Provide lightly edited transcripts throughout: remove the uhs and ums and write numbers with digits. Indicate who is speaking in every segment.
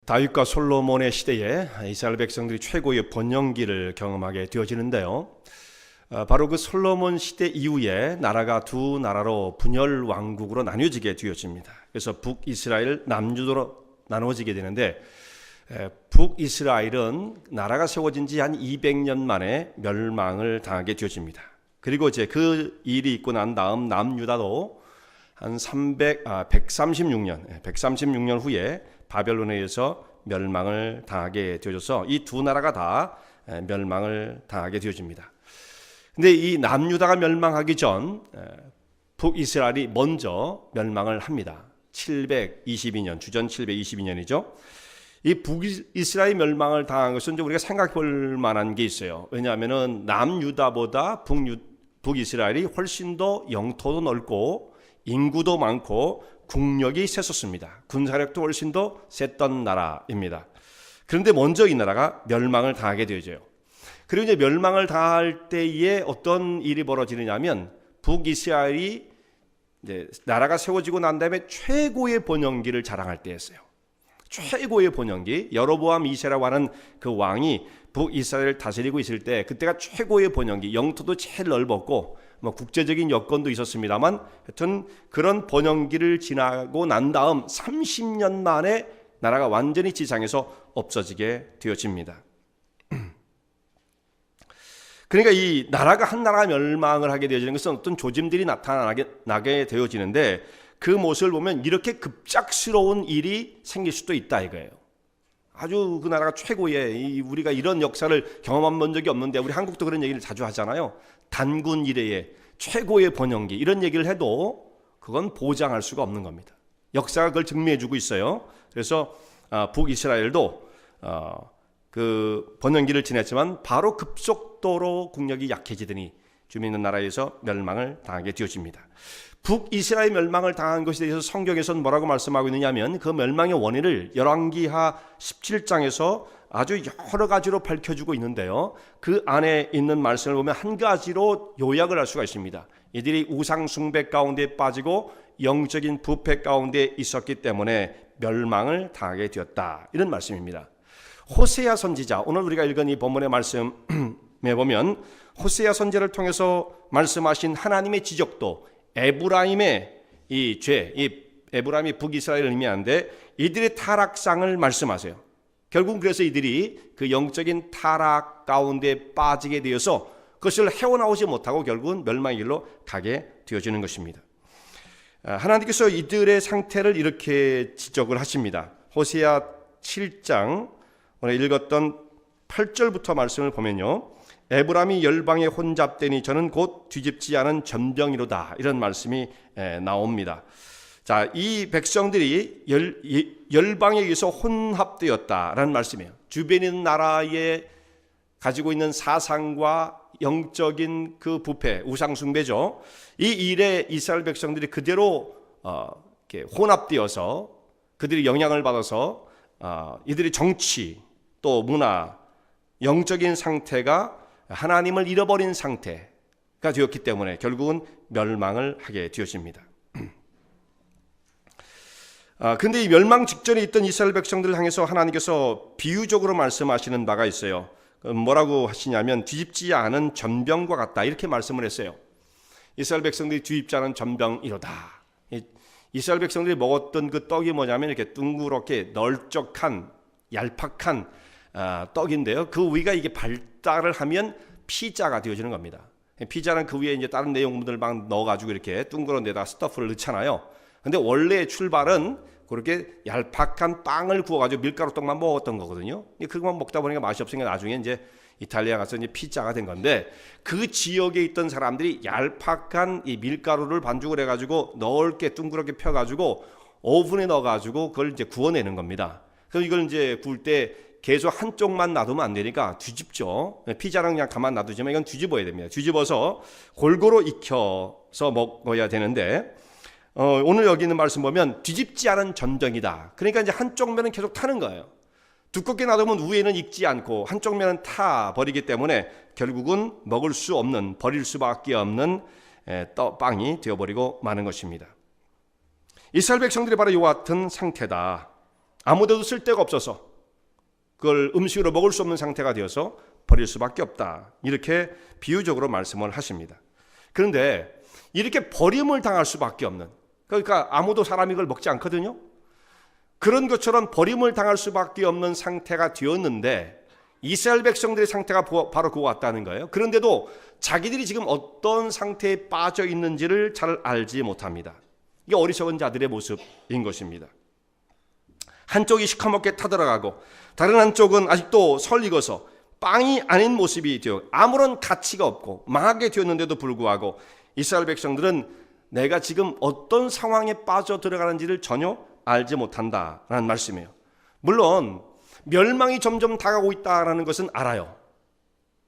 Speaker 1: 다윗과 솔로몬의 시대에 이스라엘 백성들이 최고의 번영기를 경험하게 되어지는데요. 바로 그 솔로몬 시대 이후에 나라가 두 나라로 분열 왕국으로 나뉘어지게 되어집니다. 그래서 북이스라엘, 남유다로 나누어지게 되는데, 북이스라엘은 나라가 세워진 지 한 200년 만에 멸망을 당하게 되어집니다. 그리고 이제 그 일이 있고 난 다음 남유다도 한 136년 후에 바벨론에 의해서 멸망을 당하게 되어져서 이 두 나라가 다 멸망을 당하게 되어집니다. 근데 이 남유다가 멸망하기 전 북이스라엘이 먼저 멸망을 합니다. 722년, 주전 722년이죠. 이 북이스라엘 멸망을 당한 것은 우리가 생각해 볼 만한 게 있어요. 왜냐하면 남유다보다 북이스라엘이 훨씬 더 영토도 넓고 인구도 많고 국력이 셌었습니다. 군사력도 훨씬 더 셌던 나라입니다. 그런데 먼저 이 나라가 멸망을 당하게 되어져요. 그리고 이제 멸망을 당할 때에 어떤 일이 벌어지느냐면 북이스라엘이 이제 나라가 세워지고 난 다음에 최고의 번영기를 자랑할 때였어요. 최고의 번영기, 여로보암 2세라고 하는 그 왕이 북이스라엘을 다스리고 있을 때 그때가 최고의 번영기, 영토도 제일 넓었고 국제적인 여건도 있었습니다만 하여튼 그런 번영기를 지나고 난 다음 30년 만에 나라가 완전히 지상에서 없어지게 되어집니다. 그러니까 이 나라가 한 나라가 멸망을 하게 되어지는 것은 어떤 조짐들이 나게 되어지는데 그 모습을 보면 이렇게 급작스러운 일이 생길 수도 있다 이거예요. 아주 그 나라가 최고의, 우리가 이런 역사를 경험한 본 적이 없는데, 우리 한국도 그런 얘기를 자주 하잖아요. 단군 이래의 최고의 번영기, 이런 얘기를 해도 그건 보장할 수가 없는 겁니다. 역사가 그걸 증명해 주고 있어요. 그래서 북이스라엘도 그 번영기를 지냈지만 바로 급속도로 국력이 약해지더니 주변 있는 나라에서 멸망을 당하게 되어집니다. 북이스라엘 멸망을 당한 것에 대해서 성경에서는 뭐라고 말씀하고 있느냐면 그 멸망의 원인을 열왕기하 17장에서 아주 여러 가지로 밝혀주고 있는데요. 그 안에 있는 말씀을 보면 한 가지로 요약을 할 수가 있습니다. 이들이 우상 숭배 가운데 빠지고 영적인 부패 가운데 있었기 때문에 멸망을 당하게 되었다, 이런 말씀입니다. 호세아 선지자, 오늘 우리가 읽은 이 본문의 말씀에 보면 호세아 선지자를 통해서 말씀하신 하나님의 지적도 에브라임의 이 죄, 이 에브라임이 북이스라엘을 의미하는데 이들의 타락상을 말씀하세요. 결국 그래서 이들이 그 영적인 타락 가운데 빠지게 되어서 그것을 헤어나오지 못하고 결국은 멸망의 길로 가게 되어지는 것입니다. 하나님께서 이들의 상태를 이렇게 지적을 하십니다. 호세아 7장 오늘 읽었던 8절부터 말씀을 보면요, 에브라임이 열방에 혼잡되니 저는 곧 뒤집지 않은 전병이로다, 이런 말씀이 나옵니다. 자, 이 백성들이 열방에 의해서 혼합되었다라는 말씀이에요. 주변에 있는 나라에 가지고 있는 사상과 영적인 그 부패, 우상숭배죠. 이 일에 이스라엘 백성들이 그대로 이렇게 혼합되어서 그들이 영향을 받아서 이들의 정치 또 문화, 영적인 상태가 하나님을 잃어버린 상태가 되었기 때문에 결국은 멸망을 하게 되어집니다. 그런데 이 멸망 직전에 있던 이스라엘 백성들을 향해서 하나님께서 비유적으로 말씀하시는 바가 있어요. 뭐라고 하시냐면 뒤집지 않은 전병과 같다, 이렇게 말씀을 했어요. 이스라엘 백성들이 뒤집지 않은 전병이로다. 이스라엘 백성들이 먹었던 그 떡이 뭐냐면 이렇게 둥그렇게 널쩍한 얄팍한 떡인데요. 그 위가 이게 발달을 하면 피자가 되어지는 겁니다. 피자는 그 위에 이제 다른 내용물들 막 넣어가지고 이렇게 둥그런 데다 스터프를 넣잖아요. 근데 원래 출발은 그렇게 얄팍한 빵을 구워가지고 밀가루 떡만 먹었던 거거든요. 그것만 먹다 보니까 맛이 없으니까 나중에 이제 이탈리아 가서 이제 피자가 된 건데, 그 지역에 있던 사람들이 얄팍한 이 밀가루를 반죽을 해가지고 넓게 둥그렇게 펴가지고 오븐에 넣어가지고 그걸 이제 구워내는 겁니다. 그럼 이걸 이제 구울 때 계속 한쪽만 놔두면 안 되니까 뒤집죠. 피자는 그냥 가만 놔두지만 이건 뒤집어야 됩니다. 뒤집어서 골고루 익혀서 먹어야 되는데, 오늘 여기 있는 말씀 보면 뒤집지 않은 전병이다. 그러니까 이제 한쪽 면은 계속 타는 거예요. 두껍게 놔두면 위에는 익지 않고 한쪽 면은 타 버리기 때문에 결국은 먹을 수 없는, 버릴 수밖에 없는 빵이 되어버리고 마는 것입니다. 이스라엘 백성들이 바로 이와 같은 상태다. 아무데도 쓸 데가 없어서 그걸 음식으로 먹을 수 없는 상태가 되어서 버릴 수밖에 없다. 이렇게 비유적으로 말씀을 하십니다. 그런데 이렇게 버림을 당할 수밖에 없는, 그러니까 아무도 사람이 이걸 먹지 않거든요. 그런 것처럼 버림을 당할 수밖에 없는 상태가 되었는데 이스라엘 백성들의 상태가 바로 그와 같다는 거예요. 그런데도 자기들이 지금 어떤 상태에 빠져 있는지를 잘 알지 못합니다. 이게 어리석은 자들의 모습인 것입니다. 한쪽이 시커멓게 타들어가고 다른 한쪽은 아직도 설익어서 빵이 아닌 모습이 되어 아무런 가치가 없고 망하게 되었는데도 불구하고 이스라엘 백성들은 내가 지금 어떤 상황에 빠져 들어가는지를 전혀 알지 못한다라는 말씀이에요. 물론 멸망이 점점 다가오고 있다는 것은 알아요.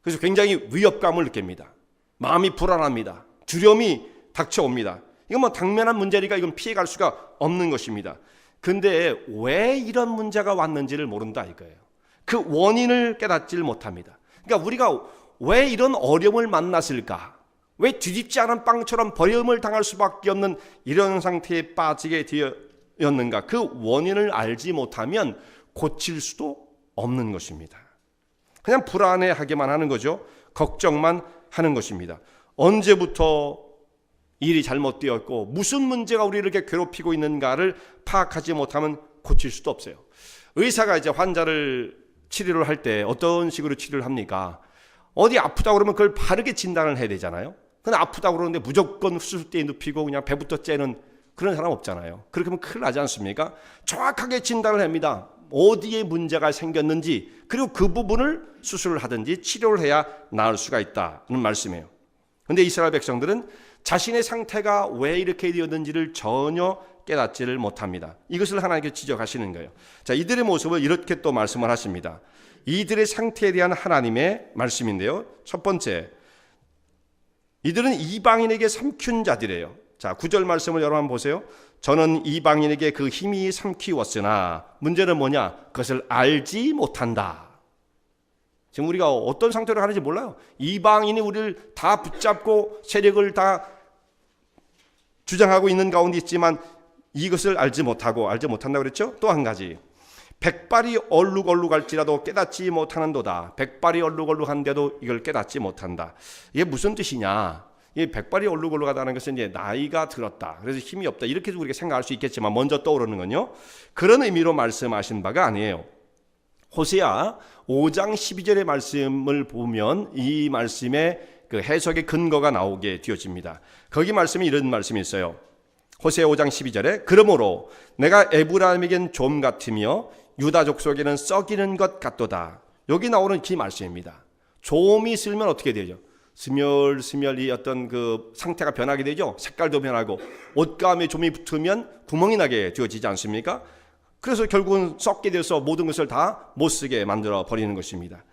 Speaker 1: 그래서 굉장히 위협감을 느낍니다. 마음이 불안합니다. 두려움이 닥쳐옵니다. 이건 뭐 당면한 문제니까 이건 피해갈 수가 없는 것입니다. 근데 왜 이런 문제가 왔는지를 모른다 이거예요. 그 원인을 깨닫지를 못합니다. 그러니까 우리가 왜 이런 어려움을 만났을까? 왜 뒤집지 않은 빵처럼 버림을 당할 수밖에 없는 이런 상태에 빠지게 되었는가? 그 원인을 알지 못하면 고칠 수도 없는 것입니다. 그냥 불안해하기만 하는 거죠. 걱정만 하는 것입니다. 언제부터 일이 잘못되었고 무슨 문제가 우리를 이렇게 괴롭히고 있는가를 파악하지 못하면 고칠 수도 없어요. 의사가 이제 환자를 치료를 할 때 어떤 식으로 치료를 합니까? 어디 아프다고 그러면 그걸 바르게 진단을 해야 되잖아요. 근데 아프다고 그러는데 무조건 수술대에 눕히고 그냥 배부터 째는 그런 사람 없잖아요. 그렇게 하면 큰일 나지 않습니까? 정확하게 진단을 합니다. 어디에 문제가 생겼는지, 그리고 그 부분을 수술을 하든지 치료를 해야 나을 수가 있다는 말씀이에요. 그런데 이스라엘 백성들은 자신의 상태가 왜 이렇게 되었는지를 전혀 깨닫지를 못합니다. 이것을 하나님께 지적하시는 거예요. 자, 이들의 모습을 이렇게 또 말씀을 하십니다. 이들의 상태에 대한 하나님의 말씀인데요. 첫 번째, 이들은 이방인에게 삼킨 자들이에요. 자, 9절 말씀을 여러분 한번 보세요. 저는 이방인에게 그 힘이 삼키웠으나 문제는 뭐냐? 그것을 알지 못한다. 지금 우리가 어떤 상태로 하는지 몰라요. 이방인이 우리를 다 붙잡고 세력을 다 주장하고 있는 가운데 있지만 이것을 알지 못한다고 그랬죠. 또 한 가지, 백발이 얼룩얼룩할지라도 깨닫지 못하는도다. 백발이 얼룩얼룩한데도 이걸 깨닫지 못한다. 이게 무슨 뜻이냐? 이 백발이 얼룩얼룩하다는 것은 이제 나이가 들었다, 그래서 힘이 없다, 이렇게도 우리가 생각할 수 있겠지만 먼저 떠오르는 건요, 그런 의미로 말씀하신 바가 아니에요. 호세아 5장 12절의 말씀을 보면 이 말씀의 그 해석의 근거가 나오게 되어집니다. 거기 말씀이 이런 말씀이 있어요. 호세아 5장 12절에 그러므로 내가 에브라임에겐 좀 같으며 유다족 속에는 썩이는 것 같도다. 여기 나오는 그 말씀입니다. 좀이 슬면 어떻게 되죠? 스멸스멸이 어떤 그 상태가 변하게 되죠. 색깔도 변하고 옷감에 좀이 붙으면 구멍이 나게 되어지지 않습니까? 그래서 결국은 썩게 돼서 모든 것을 다 못쓰게 만들어 버리는 것입니다.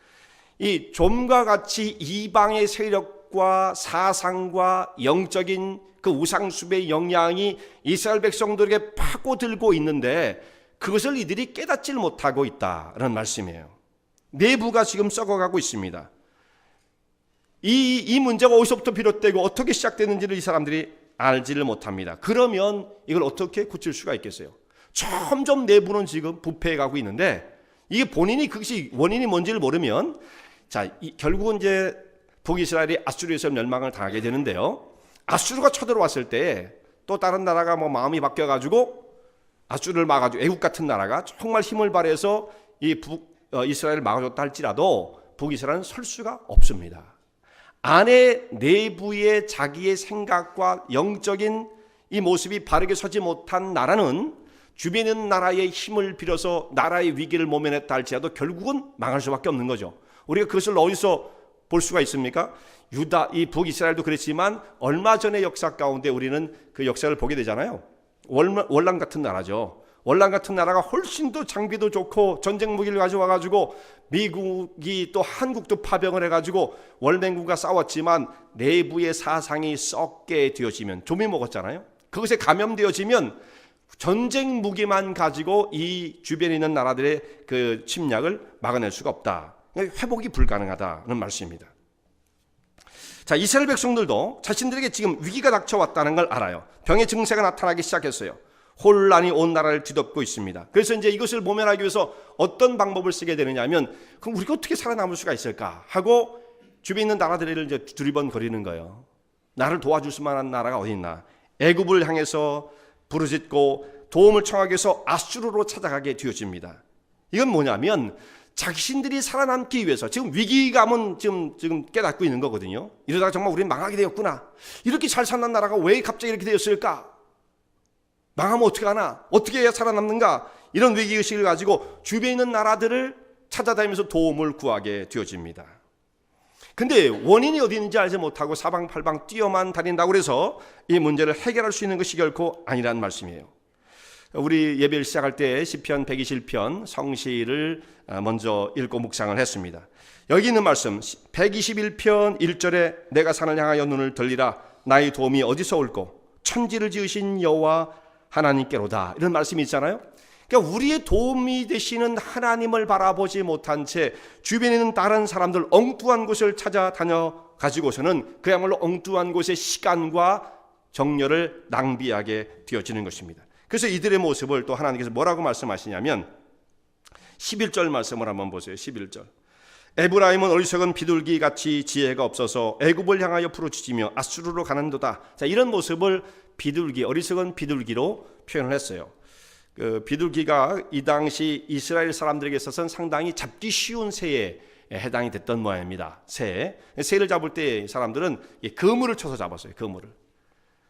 Speaker 1: 이 좀과 같이 이방의 세력과 사상과 영적인 그 우상숭배의 영향이 이스라엘 백성들에게 파고들고 있는데 그것을 이들이 깨닫지를 못하고 있다는 말씀이에요. 내부가 지금 썩어가고 있습니다. 이 문제가 어디서부터 비롯되고 어떻게 시작되는지를 이 사람들이 알지를 못합니다. 그러면 이걸 어떻게 고칠 수가 있겠어요? 점점 내부는 지금 부패해가고 있는데 이게 본인이 그것이 원인이 뭔지를 모르면 결국은 이제 북이스라엘이 아수르에서 멸망을 당하게 되는데요. 아수르가 쳐들어왔을 때 또 다른 나라가 뭐 마음이 바뀌어가지고 아수르를 막아주고 애국 같은 나라가 정말 힘을 발휘해서 이 이스라엘을 막아줬다 할지라도 북이스라엘은 설 수가 없습니다. 안에 내부의 자기의 생각과 영적인 이 모습이 바르게 서지 못한 나라는 주변에 있는 나라의 힘을 빌어서 나라의 위기를 모면했다 할지라도 결국은 망할 수밖에 없는 거죠. 우리가 그것을 어디서 볼 수가 있습니까? 이 북이스라엘도 그랬지만 얼마 전의 역사 가운데 우리는 그 역사를 보게 되잖아요. 월남 같은 나라죠. 월남 같은 나라가 훨씬 더 장비도 좋고 전쟁 무기를 가져와가지고 미국이 또 한국도 파병을 해가지고 월맹군과 싸웠지만 내부의 사상이 썩게 되어지면 좀이 먹었잖아요. 그것에 감염되어지면 전쟁 무기만 가지고 이 주변에 있는 나라들의 그 침략을 막아낼 수가 없다. 회복이 불가능하다는 말씀입니다. 자, 이스라엘 백성들도 자신들에게 지금 위기가 닥쳐왔다는 걸 알아요. 병의 증세가 나타나기 시작했어요. 혼란이 온 나라를 뒤덮고 있습니다. 그래서 이제 이것을 모면하기 위해서 어떤 방법을 쓰게 되느냐 하면, 그럼 우리가 어떻게 살아남을 수가 있을까 하고 주변에 있는 나라들을 이제 두리번거리는 거예요. 나를 도와줄 수만한 나라가 어디 있나. 애굽을 향해서 부르짖고 도움을 청하기 위해서 아수르로 찾아가게 되어집니다. 이건 뭐냐면 자신들이 살아남기 위해서 지금 위기감은 지금 깨닫고 있는 거거든요. 이러다가 정말 우리는 망하게 되었구나. 이렇게 잘 사는 나라가 왜 갑자기 이렇게 되었을까? 망하면 어떻게 하나? 어떻게 해야 살아남는가? 이런 위기의식을 가지고 주변에 있는 나라들을 찾아다니면서 도움을 구하게 되어집니다. 근데 원인이 어디 있는지 알지 못하고 사방팔방 뛰어만 다닌다고 해서 이 문제를 해결할 수 있는 것이 결코 아니라는 말씀이에요. 우리 예배를 시작할 때 시편 121편 성시를 먼저 읽고 묵상을 했습니다. 여기 있는 말씀 121편 1절에 내가 산을 향하여 눈을 들리라 나의 도움이 어디서 올꼬 천지를 지으신 여호와 하나님께로다, 이런 말씀이 있잖아요. 그러니까 우리의 도움이 되시는 하나님을 바라보지 못한 채 주변에 있는 다른 사람들 엉뚱한 곳을 찾아다녀 가지고서는 그야말로 엉뚱한 곳에 시간과 정열을 낭비하게 되어지는 것입니다. 그래서 이들의 모습을 또 하나님께서 뭐라고 말씀하시냐면 11절 말씀을 한번 보세요. 11절. 에브라임은 어리석은 비둘기 같이 지혜가 없어서 애굽을 향하여 부르짖으며 아수르로 가는도다. 자, 이런 모습을 비둘기, 어리석은 비둘기로 표현을 했어요. 그 비둘기가 이 당시 이스라엘 사람들에게 있어서는 상당히 잡기 쉬운 새에 해당이 됐던 모양입니다. 새를 잡을 때 사람들은 그물을 쳐서 잡았어요. 그물을.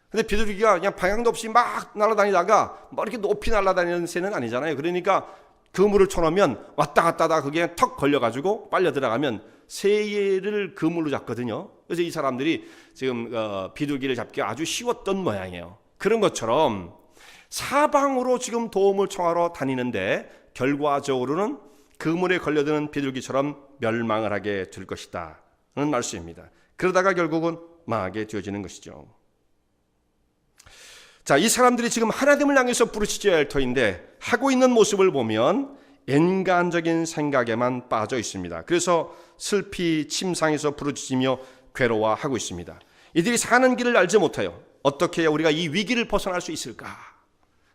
Speaker 1: 근데 비둘기가 그냥 방향도 없이 막 날아다니다가 뭐 이렇게 높이 날아다니는 새는 아니잖아요. 그러니까 그물을 쳐놓으면 왔다 갔다 하다가 그게 턱 걸려가지고 빨려 들어가면 새를 그물로 잡거든요. 그래서 이 사람들이 지금 비둘기를 잡기가 아주 쉬웠던 모양이에요. 그런 것처럼 사방으로 지금 도움을 청하러 다니는데 결과적으로는 그물에 걸려드는 비둘기처럼 멸망을 하게 될 것이다 는 말씀입니다. 그러다가 결국은 망하게 되어지는 것이죠. 자, 이 사람들이 지금 하나님을 향해서 부르짖어야 할 터인데 하고 있는 모습을 보면 인간적인 생각에만 빠져 있습니다. 그래서 슬피 침상에서 부르짖으며 괴로워하고 있습니다. 이들이 사는 길을 알지 못해요. 어떻게 해야 우리가 이 위기를 벗어날 수 있을까?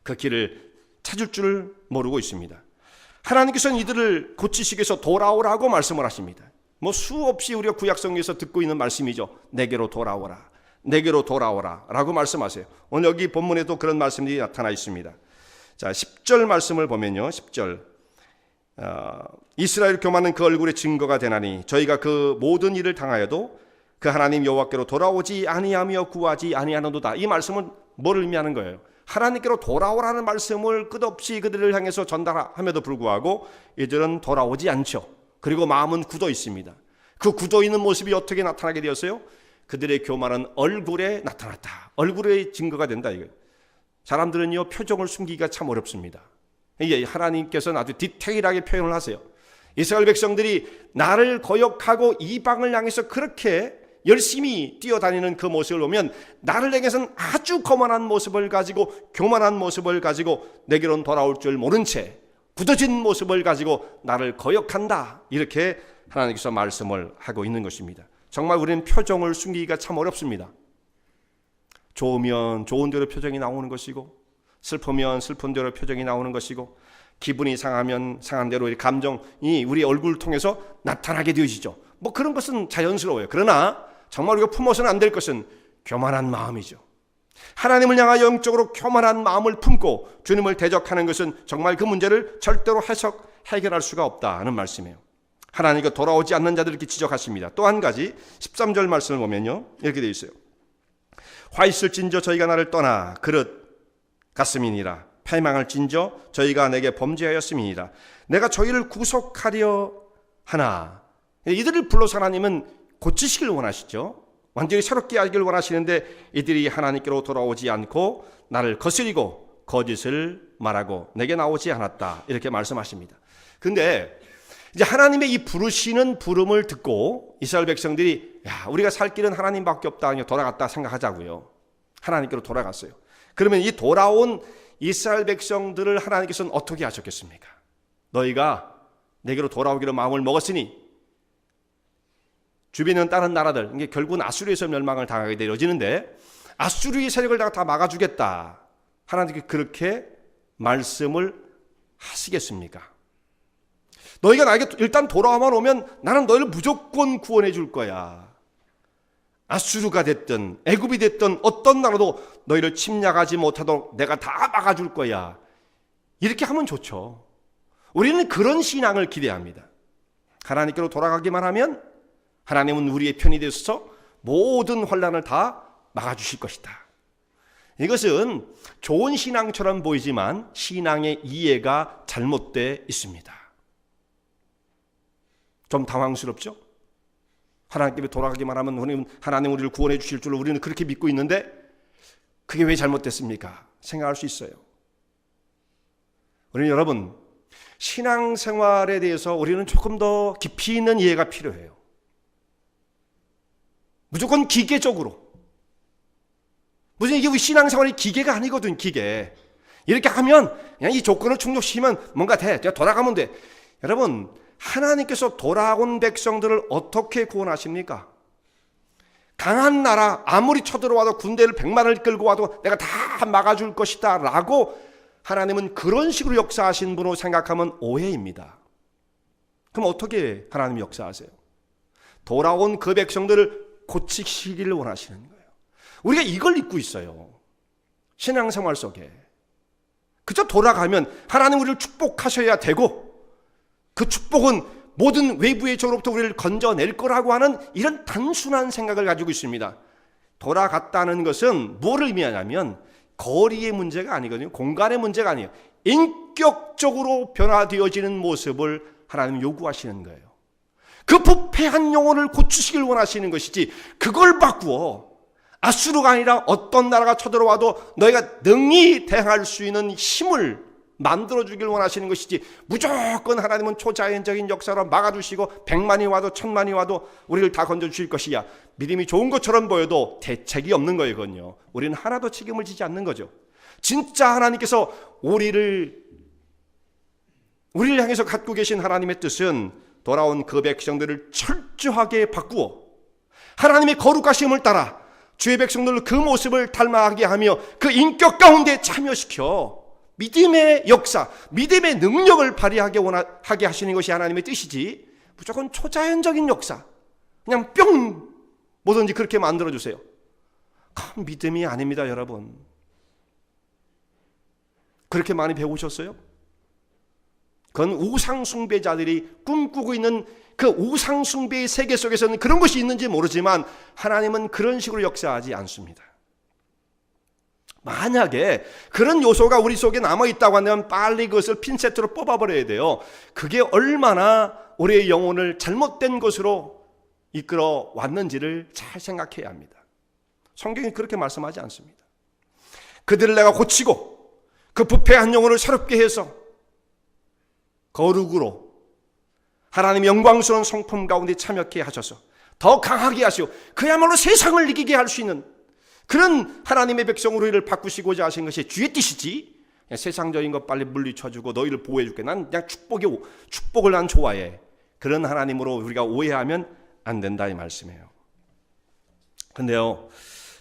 Speaker 1: 그 길을 찾을 줄을 모르고 있습니다. 하나님께서는 이들을 고치시기 위해서 돌아오라고 말씀을 하십니다. 뭐 수없이 우리가 구약성경에서 듣고 있는 말씀이죠. 내게로 돌아오라. 내게로 돌아오라 라고 말씀하세요. 오늘 여기 본문에도 그런 말씀이 나타나 있습니다. 자, 10절 말씀을 보면요. 10절 이스라엘 교만은 그 얼굴의 증거가 되나니 저희가 그 모든 일을 당하여도 그 하나님 여호와께로 돌아오지 아니하며 구하지 아니하는도다. 이 말씀은 뭘 의미하는 거예요? 하나님께로 돌아오라는 말씀을 끝없이 그들을 향해서 전달함에도 불구하고 이들은 돌아오지 않죠. 그리고 마음은 굳어 있습니다. 그 굳어 있는 모습이 어떻게 나타나게 되었어요? 그들의 교만은 얼굴에 나타났다. 얼굴의 증거가 된다 이거예요. 사람들은요 표정을 숨기기가 참 어렵습니다. 이게 하나님께서는 아주 디테일하게 표현을 하세요. 이스라엘 백성들이 나를 거역하고 이방을 향해서 그렇게 열심히 뛰어다니는 그 모습을 보면 나를 향해서는 아주 거만한 모습을 가지고 교만한 모습을 가지고 내게로는 돌아올 줄 모른 채 굳어진 모습을 가지고 나를 거역한다. 이렇게 하나님께서 말씀을 하고 있는 것입니다. 정말 우리는 표정을 숨기기가 참 어렵습니다. 좋으면 좋은 대로 표정이 나오는 것이고 슬프면 슬픈 대로 표정이 나오는 것이고 기분이 상하면 상한 대로 감정이 우리 얼굴을 통해서 나타나게 되어지죠. 뭐 그런 것은 자연스러워요. 그러나 정말 우리가 품어서는 안 될 것은 교만한 마음이죠. 하나님을 향하여 영적으로 교만한 마음을 품고 주님을 대적하는 것은 정말 그 문제를 절대로 해결할 수가 없다는 말씀이에요. 하나님께 돌아오지 않는 자들을 이렇게 지적하십니다. 또 한 가지 13절 말씀을 보면요 이렇게 되어 있어요. 화 있을진저 저희가 나를 떠나 그릇 같음이니라. 패망할진저 저희가 내게 범죄하였음이니라. 내가 저희를 구속하려 하나. 이들을 불러서 하나님은 고치시길 원하시죠. 완전히 새롭게 하기를 원하시는데 이들이 하나님께로 돌아오지 않고 나를 거스리고 거짓을 말하고 내게 나오지 않았다. 이렇게 말씀하십니다. 근데 이제 하나님의 이 부르시는 부름을 듣고 이스라엘 백성들이 우리가 살 길은 하나님밖에 없다. 돌아갔다 생각하자고요. 하나님께로 돌아갔어요. 그러면 이 돌아온 이스라엘 백성들을 하나님께서는 어떻게 하셨겠습니까? 너희가 내게로 돌아오기로 마음을 먹었으니 주변에 있는 다른 나라들, 이게 결국은 아수르에서 멸망을 당하게 되어지는데 아수르의 세력을 다 막아주겠다. 하나님께 그렇게 말씀을 하시겠습니까? 너희가 나에게 일단 돌아와만 오면 나는 너희를 무조건 구원해 줄 거야. 아수르가 됐든 애굽이 됐든 어떤 나라도 너희를 침략하지 못하도록 내가 다 막아줄 거야. 이렇게 하면 좋죠. 우리는 그런 신앙을 기대합니다. 하나님께로 돌아가기만 하면 하나님은 우리의 편이 되셔서 모든 환난을 다 막아주실 것이다. 이것은 좋은 신앙처럼 보이지만 신앙의 이해가 잘못되어 있습니다. 좀 당황스럽죠? 하나님께 돌아가기만 하면 하나님 우리를 구원해 주실 줄로 우리는 그렇게 믿고 있는데 그게 왜 잘못됐습니까? 생각할 수 있어요. 우리는 여러분 신앙생활에 대해서 우리는 조금 더 깊이 있는 이해가 필요해요. 무조건 기계적으로. 무슨 이게 신앙생활이 기계가 아니거든. 기계. 이렇게 하면 그냥 이 조건을 충족시키면 뭔가 돼. 돌아가면 돼. 여러분 하나님께서 돌아온 백성들을 어떻게 구원하십니까? 강한 나라 아무리 쳐들어와도 군대를 100만을 끌고 와도 내가 다 막아줄 것이다 라고 하나님은 그런 식으로 역사하신 분으로 생각하면 오해입니다. 그럼 어떻게 하나님이 역사하세요? 돌아온 그 백성들을 고치시기를 원하시는 거예요. 우리가 이걸 잊고 있어요. 신앙생활 속에. 그저 돌아가면 하나님 우리를 축복하셔야 되고 그 축복은 모든 외부의 적으로부터 우리를 건져낼 거라고 하는 이런 단순한 생각을 가지고 있습니다. 돌아갔다는 것은 뭐를 의미하냐면 거리의 문제가 아니거든요. 공간의 문제가 아니에요. 인격적으로 변화되어지는 모습을 하나님 요구하시는 거예요. 그 부패한 영혼을 고치시길 원하시는 것이지 그걸 바꾸어 아수르가 아니라 어떤 나라가 쳐들어와도 너희가 능히 대항할 수 있는 힘을 만들어주길 원하시는 것이지 무조건 하나님은 초자연적인 역사로 막아주시고 100만이 와도 1000만이 와도 우리를 다 건져주실 것이야. 믿음이 좋은 것처럼 보여도 대책이 없는 거거든요. 우리는 하나도 책임을 지지 않는 거죠. 진짜 하나님께서 우리를 향해서 갖고 계신 하나님의 뜻은 돌아온 그 백성들을 철저하게 바꾸어 하나님의 거룩하심을 따라 주의 백성들로 그 모습을 닮아가게 하며 그 인격 가운데 참여시켜 믿음의 역사, 믿음의 능력을 발휘하게 하시는 것이 하나님의 뜻이지 무조건 초자연적인 역사 그냥 뿅 뭐든지 그렇게 만들어주세요. 그건 믿음이 아닙니다. 여러분 그렇게 많이 배우셨어요? 그건 우상숭배자들이 꿈꾸고 있는 그 우상숭배의 세계 속에서는 그런 것이 있는지 모르지만 하나님은 그런 식으로 역사하지 않습니다. 만약에 그런 요소가 우리 속에 남아있다고 하면 빨리 그것을 핀세트로 뽑아버려야 돼요. 그게 얼마나 우리의 영혼을 잘못된 것으로 이끌어 왔는지를 잘 생각해야 합니다. 성경이 그렇게 말씀하지 않습니다. 그들을 내가 고치고 그 부패한 영혼을 새롭게 해서 거룩으로 하나님 영광스러운 성품 가운데 참여케 하셔서 더 강하게 하시고 그야말로 세상을 이기게 할 수 있는 그런 하나님의 백성으로 우리를 바꾸시고자 하신 것이 주의 뜻이지 세상적인 것 빨리 물리쳐주고 너희를 보호해줄게 난 그냥 축복을 난 좋아해 그런 하나님으로 우리가 오해하면 안 된다 이 말씀이에요. 근데요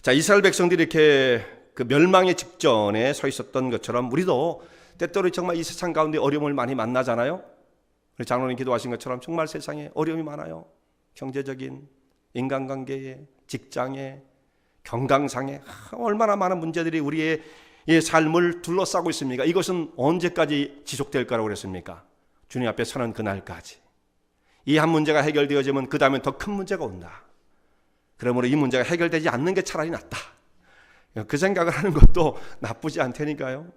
Speaker 1: 자 이스라엘 백성들이 이렇게 그 멸망의 직전에 서 있었던 것처럼 우리도 때때로 정말 이 세상 가운데 어려움을 많이 만나잖아요. 우리 장로님 기도하신 것처럼 정말 세상에 어려움이 많아요. 경제적인, 인간관계에, 직장에, 건강상에 얼마나 많은 문제들이 우리의 삶을 둘러싸고 있습니까? 이것은 언제까지 지속될 거라고 그랬습니까? 주님 앞에 서는 그날까지. 이 한 문제가 해결되어지면 그 다음엔 더 큰 문제가 온다. 그러므로 이 문제가 해결되지 않는 게 차라리 낫다. 그 생각을 하는 것도 나쁘지 않다니까요.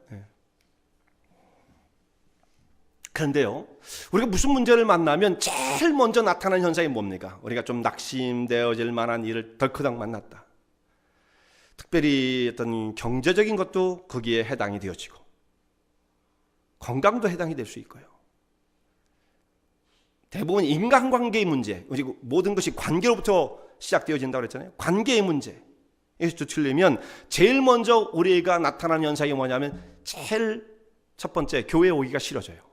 Speaker 1: 그런데요, 우리가 무슨 문제를 만나면 제일 먼저 나타나는 현상이 뭡니까? 우리가 좀 낙심되어질 만한 일을 덜커덕 만났다. 특별히 어떤 경제적인 것도 거기에 해당이 되어지고 건강도 해당이 될 수 있고요. 대부분 인간관계의 문제, 그리고 모든 것이 관계로부터 시작되어진다고 그랬잖아요. 관계의 문제. 여기서 틀리면 제일 먼저 우리가 나타나는 현상이 뭐냐면 제일 첫 번째 교회 오기가 싫어져요.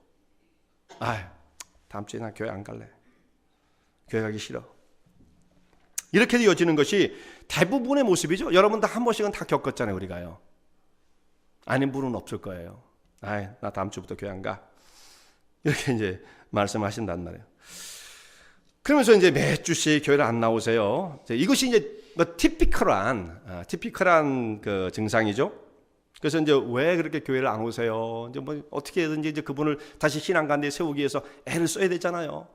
Speaker 1: 다음 주에 나 교회 안 갈래. 교회 가기 싫어. 이렇게 되어지는 것이 대부분의 모습이죠. 여러분 다 한 번씩은 다 겪었잖아요. 우리가요. 아닌 분은 없을 거예요. 나 다음 주부터 교회 안 가. 이렇게 이제 말씀하신단 말이에요. 그러면서 이제 몇 주씩 교회를 안 나오세요. 이것이 이제 티피컬한 그 증상이죠. 그래서 이제 왜 그렇게 교회를 안 오세요? 이제 뭐 어떻게든지 이제 그분을 다시 신앙 가운데 세우기 위해서 애를 써야 되잖아요.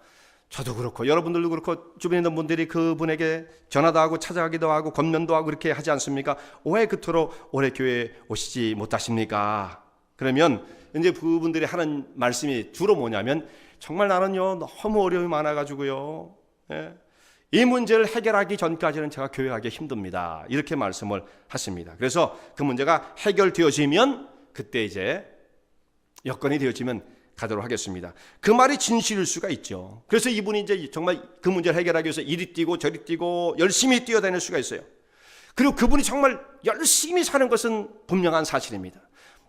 Speaker 1: 저도 그렇고 여러분들도 그렇고 주변에 있는 분들이 그분에게 전화도 하고 찾아가기도 하고 권면도 하고 그렇게 하지 않습니까? 왜 그토록 올해 교회에 오시지 못하십니까? 그러면 이제 그분들이 하는 말씀이 주로 뭐냐면 정말 나는요 너무 어려움이 많아가지고요. 예. 이 문제를 해결하기 전까지는 제가 교회 가기 힘듭니다. 이렇게 말씀을 하십니다. 그래서 그 문제가 해결되어지면 그때 이제 여건이 되어지면 가도록 하겠습니다. 그 말이 진실일 수가 있죠. 그래서 이분이 이제 정말 그 문제를 해결하기 위해서 이리 뛰고 저리 뛰고 열심히 뛰어다닐 수가 있어요. 그리고 그분이 정말 열심히 사는 것은 분명한 사실입니다.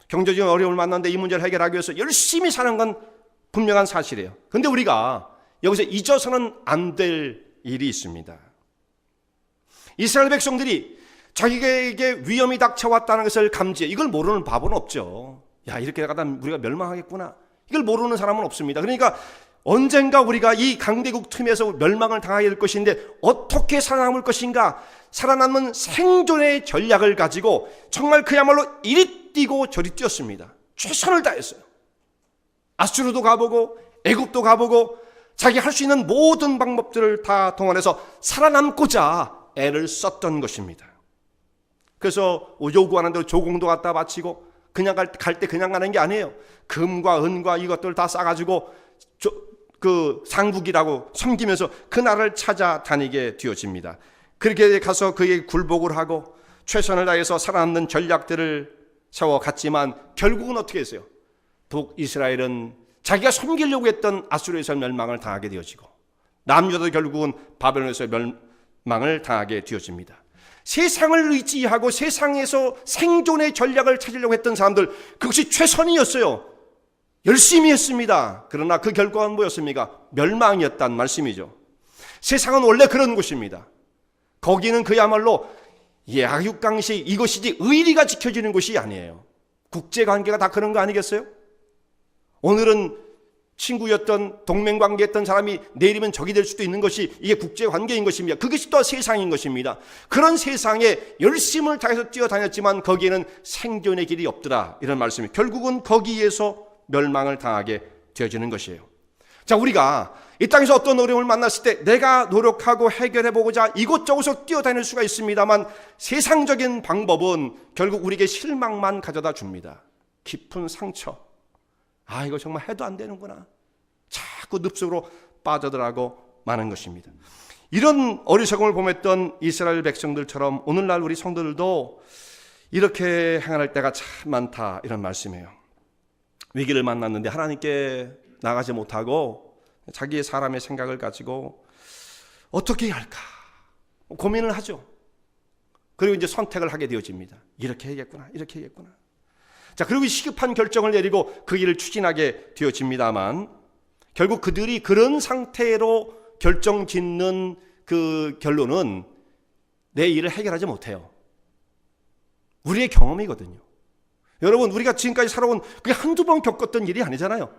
Speaker 1: 경제적인 어려움을 만났는데 이 문제를 해결하기 위해서 열심히 사는 건 분명한 사실이에요. 그런데 우리가 여기서 잊어서는 안 될 일이 있습니다. 이스라엘 백성들이 자기에게 위험이 닥쳐왔다는 것을 감지해. 이걸 모르는 바보는 없죠. 야, 이렇게 가다 우리가 멸망하겠구나. 이걸 모르는 사람은 없습니다. 그러니까 언젠가 우리가 이 강대국 틈에서 멸망을 당하게 될 것인데 어떻게 살아남을 것인가? 살아남는 생존의 전략을 가지고 정말 그야말로 이리 뛰고 저리 뛰었습니다. 최선을 다했어요. 아수르도 가보고 애굽도 가보고 자기 할 수 있는 모든 방법들을 다 동원해서 살아남고자 애를 썼던 것입니다. 그래서 요구하는 대로 조공도 갖다 바치고 그냥 갈 때 그냥 가는 게 아니에요. 금과 은과 이것들 다 싸가지고 그 상국이라고 섬기면서 그 나라를 찾아다니게 되어집니다. 그렇게 가서 그에게 굴복을 하고 최선을 다해서 살아남는 전략들을 세워갔지만 결국은 어떻게 했어요? 북이스라엘은 자기가 섬기려고 했던 아수르에서 멸망을 당하게 되어지고 남유다도 결국은 바벨론에서 멸망을 당하게 되어집니다. 세상을 의지하고 세상에서 생존의 전략을 찾으려고 했던 사람들, 그것이 최선이었어요. 열심히 했습니다. 그러나 그 결과는 뭐였습니까? 멸망이었단 말씀이죠. 세상은 원래 그런 곳입니다. 거기는 그야말로 약육강식, 이것이지 의리가 지켜지는 곳이 아니에요. 국제관계가 다 그런 거 아니겠어요? 오늘은 친구였던 동맹관계했던 사람이 내일이면 적이 될 수도 있는 것이 이게 국제관계인 것입니다. 그것이 또 세상인 것입니다. 그런 세상에 열심을 다해서 뛰어다녔지만 거기에는 생존의 길이 없더라, 이런 말씀이 결국은 거기에서 멸망을 당하게 되어지는 것이에요. 자, 우리가 이 땅에서 어떤 어려움을 만났을 때 내가 노력하고 해결해보고자 이곳저곳을 뛰어다닐 수가 있습니다만 세상적인 방법은 결국 우리에게 실망만 가져다 줍니다. 깊은 상처. 이거 정말 해도 안 되는구나. 자꾸 늪속으로 빠져들어가고 마는 것입니다. 이런 어리석음을 범했던 이스라엘 백성들처럼 오늘날 우리 성도들도 이렇게 행할 때가 참 많다, 이런 말씀이에요. 위기를 만났는데 하나님께 나가지 못하고 자기의 사람의 생각을 가지고 어떻게 해야 할까 고민을 하죠. 그리고 이제 선택을 하게 되어집니다. 이렇게 해야겠구나, 이렇게 해야겠구나. 자, 그리고 시급한 결정을 내리고 그 일을 추진하게 되어집니다만 결국 그들이 그런 상태로 결정 짓는 그 결론은 내 일을 해결하지 못해요. 우리의 경험이거든요. 여러분, 우리가 지금까지 살아온 그게 한두 번 겪었던 일이 아니잖아요.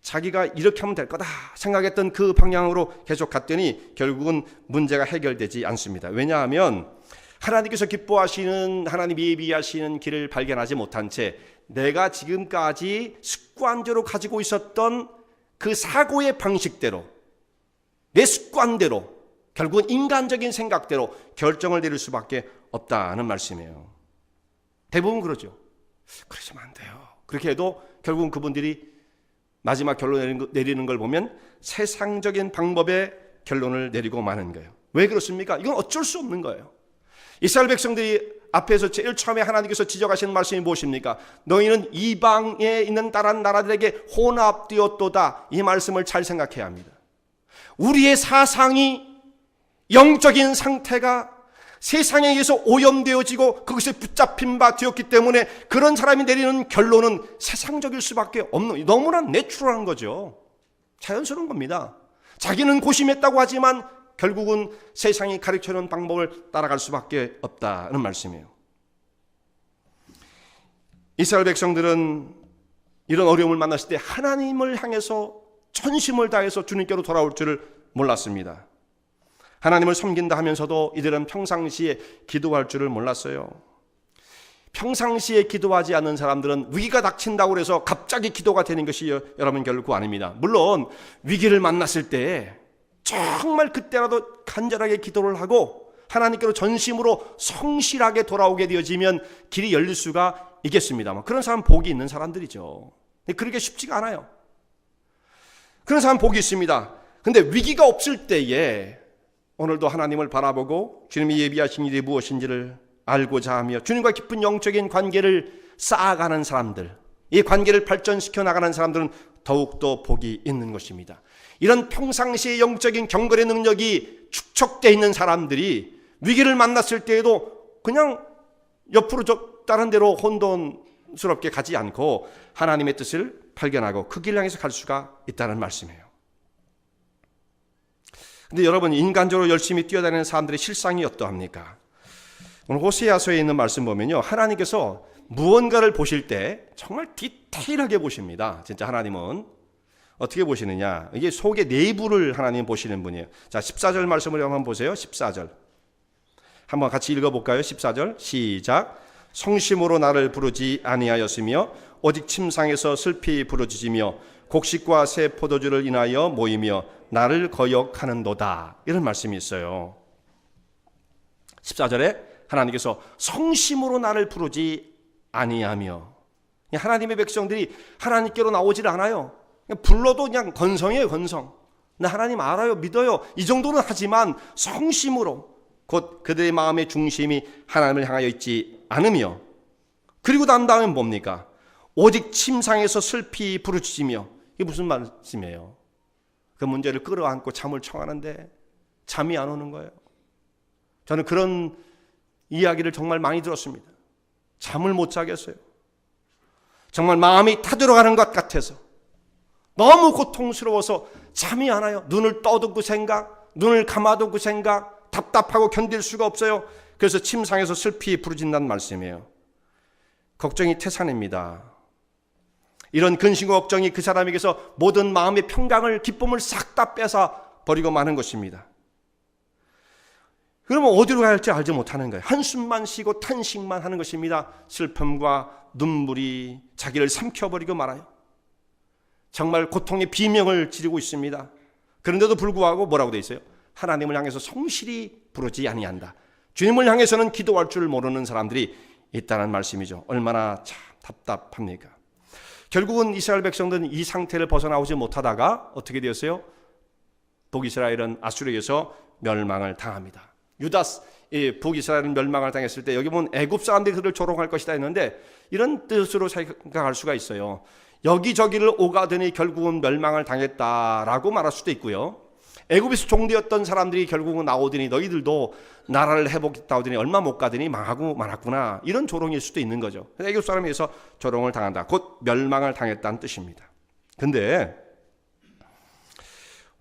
Speaker 1: 자기가 이렇게 하면 될 거다 생각했던 그 방향으로 계속 갔더니 결국은 문제가 해결되지 않습니다. 왜냐하면 하나님께서 기뻐하시는, 하나님 예비하시는 길을 발견하지 못한 채 내가 지금까지 습관적으로 가지고 있었던 그 사고의 방식대로, 내 습관대로, 결국은 인간적인 생각대로 결정을 내릴 수밖에 없다는 말씀이에요. 대부분 그러죠. 그러시면 안 돼요. 그렇게 해도 결국은 그분들이 마지막 결론 내리는 걸 보면 세상적인 방법의 결론을 내리고 마는 거예요. 왜 그렇습니까? 이건 어쩔 수 없는 거예요. 이스라엘 백성들이 앞에서 제일 처음에 하나님께서 지적하시는 말씀이 무엇입니까? 너희는 이방에 있는 다른 나라들에게 혼합되었도다. 이 말씀을 잘 생각해야 합니다. 우리의 사상이, 영적인 상태가 세상에 의해서 오염되어지고 그것에 붙잡힌 바 되었기 때문에 그런 사람이 내리는 결론은 세상적일 수밖에 없는, 너무나 내추럴한 거죠. 자연스러운 겁니다. 자기는 고심했다고 하지만 결국은 세상이 가르쳐주는 방법을 따라갈 수밖에 없다는 말씀이에요. 이스라엘 백성들은 이런 어려움을 만났을 때 하나님을 향해서 전심을 다해서 주님께로 돌아올 줄을 몰랐습니다. 하나님을 섬긴다 하면서도 이들은 평상시에 기도할 줄을 몰랐어요. 평상시에 기도하지 않는 사람들은 위기가 닥친다고 해서 갑자기 기도가 되는 것이 여러분 결코 아닙니다. 물론 위기를 만났을 때 정말 그때라도 간절하게 기도를 하고 하나님께로 전심으로 성실하게 돌아오게 되어지면 길이 열릴 수가 있겠습니다만, 그런 사람 복이 있는 사람들이죠. 그렇게 쉽지가 않아요. 그런 사람 복이 있습니다. 근데 위기가 없을 때에 오늘도 하나님을 바라보고 주님이 예비하신 일이 무엇인지를 알고자 하며 주님과 깊은 영적인 관계를 쌓아가는 사람들, 이 관계를 발전시켜 나가는 사람들은 더욱더 복이 있는 것입니다. 이런 평상시의 영적인 경건의 능력이 축적되어 있는 사람들이 위기를 만났을 때에도 그냥 옆으로 다른 데로 혼돈스럽게 가지 않고 하나님의 뜻을 발견하고 그 길을 향해서 갈 수가 있다는 말씀이에요. 근데 여러분, 인간적으로 열심히 뛰어다니는 사람들의 실상이 어떠합니까? 오늘 호세아서에 있는 말씀 보면요, 하나님께서 무언가를 보실 때 정말 디테일하게 보십니다. 진짜 하나님은 어떻게 보시느냐, 이게 속의 내부를 하나님 보시는 분이에요. 자, 14절 말씀을 한번 보세요. 14절 한번 같이 읽어볼까요? 14절 시작. 성심으로 나를 부르지 아니하였으며 오직 침상에서 슬피 부르짖으며 곡식과 새 포도주를 인하여 모이며 나를 거역하는도다. 이런 말씀이 있어요. 14절에 하나님께서 성심으로 나를 부르지 아니하며, 하나님의 백성들이 하나님께로 나오질 않아요. 그냥 불러도 그냥 건성이에요, 건성. 나 하나님 알아요, 믿어요, 이 정도는 하지만 성심으로, 곧 그들의 마음의 중심이 하나님을 향하여 있지 않으며, 그리고 다음은 뭡니까? 오직 침상에서 슬피 부르짖으며. 이게 무슨 말씀이에요? 그 문제를 끌어안고 잠을 청하는데 잠이 안 오는 거예요. 저는 그런 이야기를 정말 많이 들었습니다. 잠을 못 자겠어요. 정말 마음이 타들어가는 것 같아서, 너무 고통스러워서 잠이 안 와요. 눈을 떠도 그 생각, 눈을 감아도 그 생각, 답답하고 견딜 수가 없어요. 그래서 침상에서 슬피 부르짖는다는 말씀이에요. 걱정이 태산입니다. 이런 근심과 걱정이 그 사람에게서 모든 마음의 평강을, 기쁨을 싹 다 뺏어 버리고 마는 것입니다. 그러면 어디로 가야 할지 알지 못하는 거예요. 한숨만 쉬고 탄식만 하는 것입니다. 슬픔과 눈물이 자기를 삼켜버리고 말아요. 정말 고통의 비명을 지르고 있습니다. 그런데도 불구하고 뭐라고 되어 있어요? 하나님을 향해서 성실히 부르지 아니한다. 주님을 향해서는 기도할 줄 모르는 사람들이 있다는 말씀이죠. 얼마나 참 답답합니까? 결국은 이스라엘 백성들은 이 상태를 벗어나오지 못하다가 어떻게 되었어요? 북이스라엘은 아수르에게서 멸망을 당합니다. 북이스라엘은 멸망을 당했을 때 여기 보면 애굽 사람들이 그를 조롱할 것이다 했는데, 이런 뜻으로 생각할 수가 있어요. 여기저기를 오가더니 결국은 멸망을 당했다라고 말할 수도 있고요. 애굽에서 종되었던 사람들이 결국은 나오더니 너희들도 나라를 회복했다 하더니 얼마 못 가더니 망하고 말았구나, 이런 조롱일 수도 있는 거죠. 애굽 사람에 의해서 조롱을 당한다, 곧 멸망을 당했다는 뜻입니다. 근데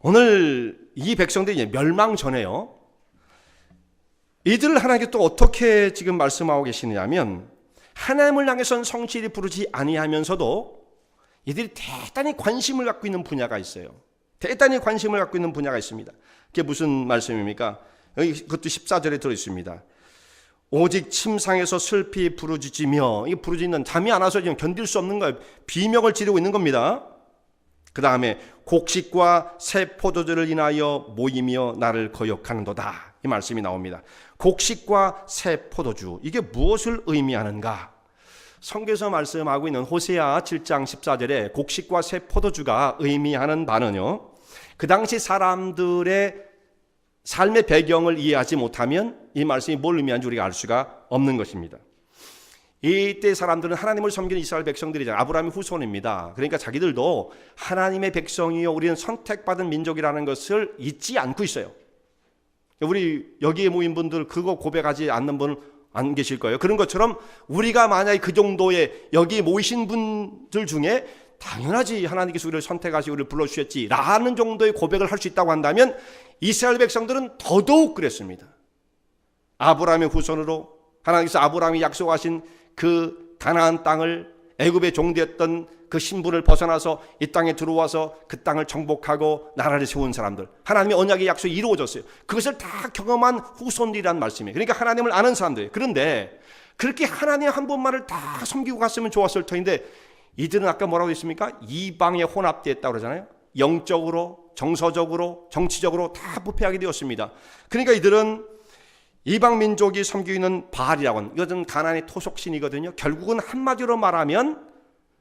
Speaker 1: 오늘 이 백성들이 멸망 전에요, 이들을 하나님께 또 어떻게 지금 말씀하고 계시느냐면, 하나님을 향해서는 성실히 부르지 아니하면서도 이들이 대단히 관심을 갖고 있는 분야가 있어요. 대단히 관심을 갖고 있는 분야가 있습니다. 그게 무슨 말씀입니까? 여기 그것도 14절에 들어있습니다. 오직 침상에서 슬피 부르짖으며, 이 부르짖는, 잠이 안 와서 지금 견딜 수 없는 거예요. 비명을 지르고 있는 겁니다. 그 다음에 곡식과 새 포도주를 인하여 모이며 나를 거역하는도다, 이 말씀이 나옵니다. 곡식과 새 포도주, 이게 무엇을 의미하는가? 성경에서 말씀하고 있는 호세아 7장 14절에 곡식과 새 포도주가 의미하는 바는요, 그 당시 사람들의 삶의 배경을 이해하지 못하면 이 말씀이 뭘 의미하는지 우리가 알 수가 없는 것입니다. 이때 사람들은 하나님을 섬기는 이스라엘 백성들이잖아요. 아브라함의 후손입니다. 그러니까 자기들도 하나님의 백성이요, 우리는 선택받은 민족이라는 것을 잊지 않고 있어요. 우리 여기에 모인 분들 그거 고백하지 않는 분 안 계실 거예요. 그런 것처럼 우리가 만약에 그 정도의 여기 모이신 분들 중에 당연하지, 하나님께서 우리를 선택하시고 우리를 불러주셨지 라는 정도의 고백을 할 수 있다고 한다면, 이스라엘 백성들은 더더욱 그랬습니다. 아브라함의 후손으로 하나님께서 아브라함이 약속하신 그 가나안 땅을, 애굽의 종되었던 그 신분을 벗어나서 이 땅에 들어와서 그 땅을 정복하고 나라를 세운 사람들, 하나님의 언약의 약속이 이루어졌어요. 그것을 다 경험한 후손들이란 말씀이에요. 그러니까 하나님을 아는 사람들이에요. 그런데 그렇게 하나님 한 분만을 다 섬기고 갔으면 좋았을 터인데, 이들은 아까 뭐라고 했습니까? 이방에 혼합되었다고 그러잖아요. 영적으로, 정서적으로, 정치적으로 다 부패하게 되었습니다. 그러니까 이들은 이방 민족이 섬기고 있는 바알이라고 하는, 이것은 가나안의 토속신이거든요. 결국은 한마디로 말하면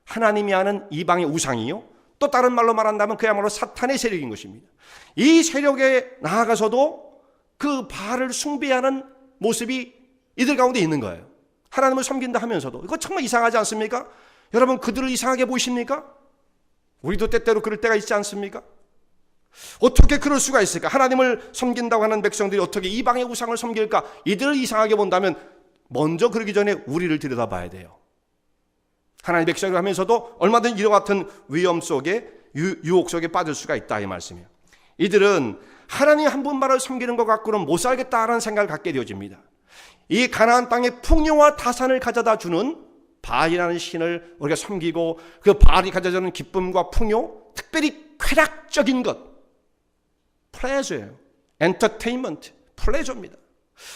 Speaker 1: 하나님이 아는 이방의 우상이요, 또 다른 말로 말한다면 그야말로 사탄의 세력인 것입니다. 이 세력에 나아가서도 그 바알을 숭배하는 모습이 이들 가운데 있는 거예요. 하나님을 섬긴다 하면서도. 이거 정말 이상하지 않습니까? 여러분, 그들을 이상하게 보십니까? 우리도 때때로 그럴 때가 있지 않습니까? 어떻게 그럴 수가 있을까? 하나님을 섬긴다고 하는 백성들이 어떻게 이방의 우상을 섬길까? 이들을 이상하게 본다면 먼저 그러기 전에 우리를 들여다봐야 돼요. 하나님의 백성을 하면서도 얼마든지 이와 같은 위험 속에, 유혹 속에 빠질 수가 있다, 이 말씀이에요. 이들은 하나님 한 분만을 섬기는 것 갖고는 못 살겠다라는 생각을 갖게 되어집니다. 이 가나안 땅에 풍요와 타산을 가져다 주는 바알이라는 신을 우리가 섬기고, 그 바알이 가져다주는 기쁨과 풍요, 특별히 쾌락적인 것, 플레저예요. 엔터테인먼트, 플레저입니다.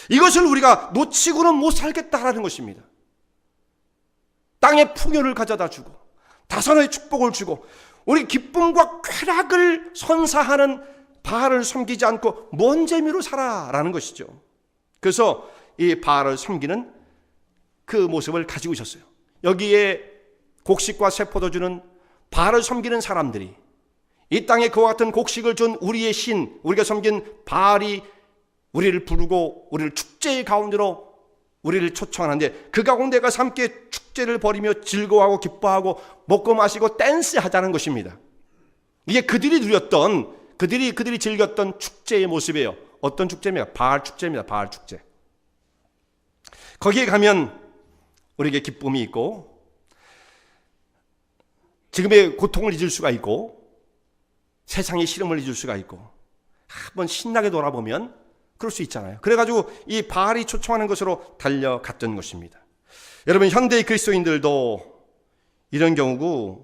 Speaker 1: 이것을 우리가 놓치고는 못 살겠다라는 것입니다. 땅의 풍요를 가져다 주고 다산의 축복을 주고 우리 기쁨과 쾌락을 선사하는 바알을 섬기지 않고 뭔 재미로 살아라는 것이죠. 그래서 이 바알을 섬기는 그 모습을 가지고 있었어요. 여기에 곡식과 세포도 주는 바알을 섬기는 사람들이, 이 땅에 그와 같은 곡식을 준 우리의 신, 우리가 섬긴 바알이 우리를 부르고 우리를 축제의 가운데로 우리를 초청하는데, 그 가운데 가서 함께 축제를 벌이며 즐거워하고 기뻐하고 먹고 마시고 댄스하자는 것입니다. 이게 그들이 누렸던, 그들이 즐겼던 축제의 모습이에요. 어떤 축제입니까? 바알 축제입니다. 바알 축제. 거기에 가면 우리에게 기쁨이 있고, 지금의 고통을 잊을 수가 있고, 세상의 시름을 잊을 수가 있고, 한번 신나게 돌아보면 그럴 수 있잖아요. 그래가지고 이 바알이 초청하는 것으로 달려갔던 것입니다. 여러분, 현대의 그리스도인들도 이런 경우가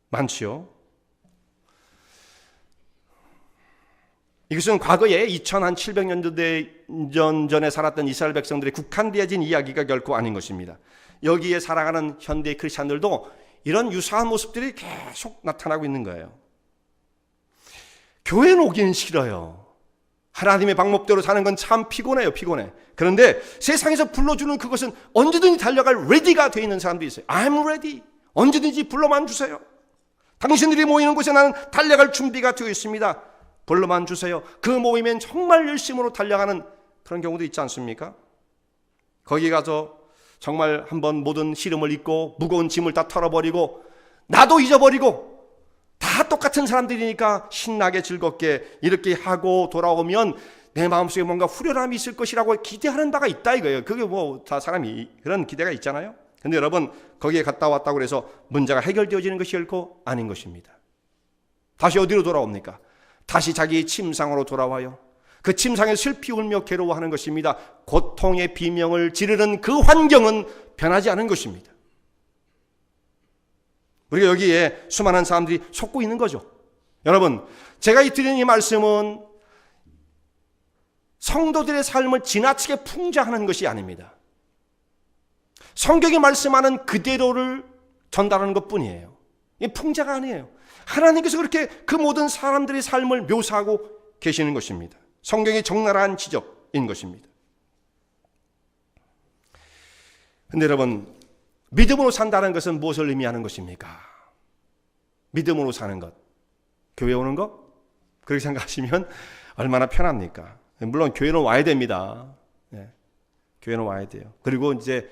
Speaker 1: 많지요. 이것은 과거에 2700년 전에 살았던 이스라엘 백성들이 국한되어진 이야기가 결코 아닌 것입니다. 여기에 살아가는 현대의 크리스찬들도 이런 유사한 모습들이 계속 나타나고 있는 거예요. 교회는 오기는 싫어요. 하나님의 방법대로 사는 건 참 피곤해요. 피곤해. 그런데 세상에서 불러주는 그것은 언제든지 달려갈 레디가 되어 있는 사람도 있어요. I'm ready. 언제든지 불러만 주세요. 당신들이 모이는 곳에 나는 달려갈 준비가 되어 있습니다. 불러만 주세요. 그 모이면 정말 열심으로 달려가는 그런 경우도 있지 않습니까? 거기 가서 정말 한번 모든 시름을 잊고 무거운 짐을 다 털어버리고 나도 잊어버리고 다 똑같은 사람들이니까 신나게 즐겁게 이렇게 하고 돌아오면 내 마음속에 뭔가 후련함이 있을 것이라고 기대하는 바가 있다 이거예요. 그게 뭐 다 사람이 그런 기대가 있잖아요. 근데 여러분, 거기에 갔다 왔다고 해서 문제가 해결되어지는 것이 결코 아닌 것입니다. 다시 어디로 돌아옵니까? 다시 자기 침상으로 돌아와요. 그 침상에 슬피 울며 괴로워하는 것입니다. 고통의 비명을 지르는 그 환경은 변하지 않은 것입니다. 우리가 여기에 수많은 사람들이 속고 있는 거죠. 여러분, 제가 드리는 이 말씀은 성도들의 삶을 지나치게 풍자하는 것이 아닙니다. 성경이 말씀하는 그대로를 전달하는 것뿐이에요. 이 풍자가 아니에요. 하나님께서 그렇게 그 모든 사람들의 삶을 묘사하고 계시는 것입니다. 성경이 적나라한 지적인 것입니다. 그런데 여러분, 믿음으로 산다는 것은 무엇을 의미하는 것입니까? 믿음으로 사는 것, 교회 오는 것? 그렇게 생각하시면 얼마나 편합니까? 물론 교회는 와야 됩니다. 네. 교회는 와야 돼요. 그리고 이제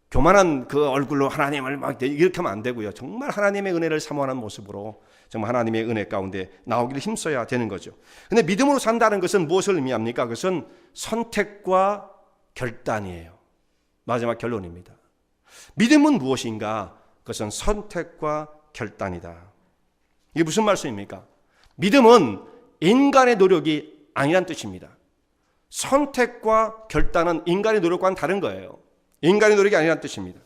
Speaker 1: 교만한 그 얼굴로 하나님을 막 이렇게 하면 안 되고요. 정말 하나님의 은혜를 사모하는 모습으로 정말 하나님의 은혜 가운데 나오기를 힘써야 되는 거죠. 그런데 믿음으로 산다는 것은 무엇을 의미합니까? 그것은 선택과 결단이에요. 마지막 결론입니다. 믿음은 무엇인가? 그것은 선택과 결단이다. 이게 무슨 말씀입니까? 믿음은 인간의 노력이 아니란 뜻입니다. 선택과 결단은 인간의 노력과는 다른 거예요. 인간의 노력이 아니란 뜻입니다.